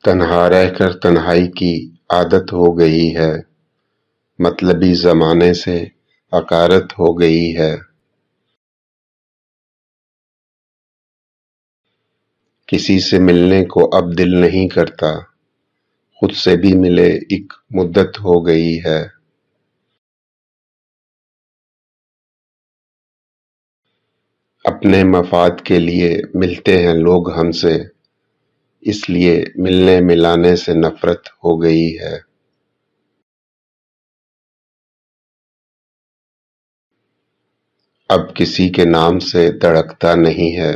تنہا رہ کر تنہائی کی عادت ہو گئی ہے، مطلبی زمانے سے حقارت ہو گئی ہے۔ کسی سے ملنے کو اب دل نہیں کرتا، خود سے بھی ملے ایک مدت ہو گئی ہے۔ اپنے مفاد کے لیے ملتے ہیں لوگ ہم سے، اس لیے ملنے ملانے سے نفرت ہو گئی ہے۔ اب کسی کے نام سے دھڑکتا نہیں ہے،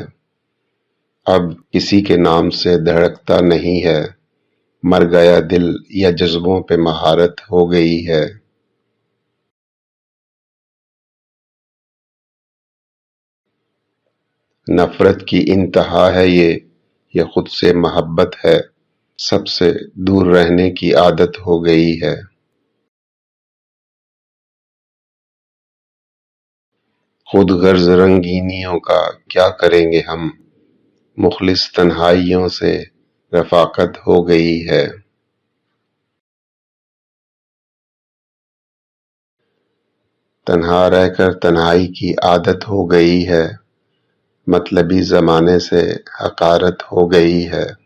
اب کسی کے نام سے دھڑکتا نہیں ہے، مر گیا دل یا جذبوں پہ مہارت ہو گئی ہے۔ نفرت کی انتہا ہے یہ خود سے محبت ہے، سب سے دور رہنے کی عادت ہو گئی ہے۔ خود غرض رنگینیوں کا کیا کریں گے ہم، مخلص تنہائیوں سے رفاقت ہو گئی ہے۔ تنہا رہ کر تنہائی کی عادت ہو گئی ہے، مطلبی زمانے سے حقارت ہو گئی ہے۔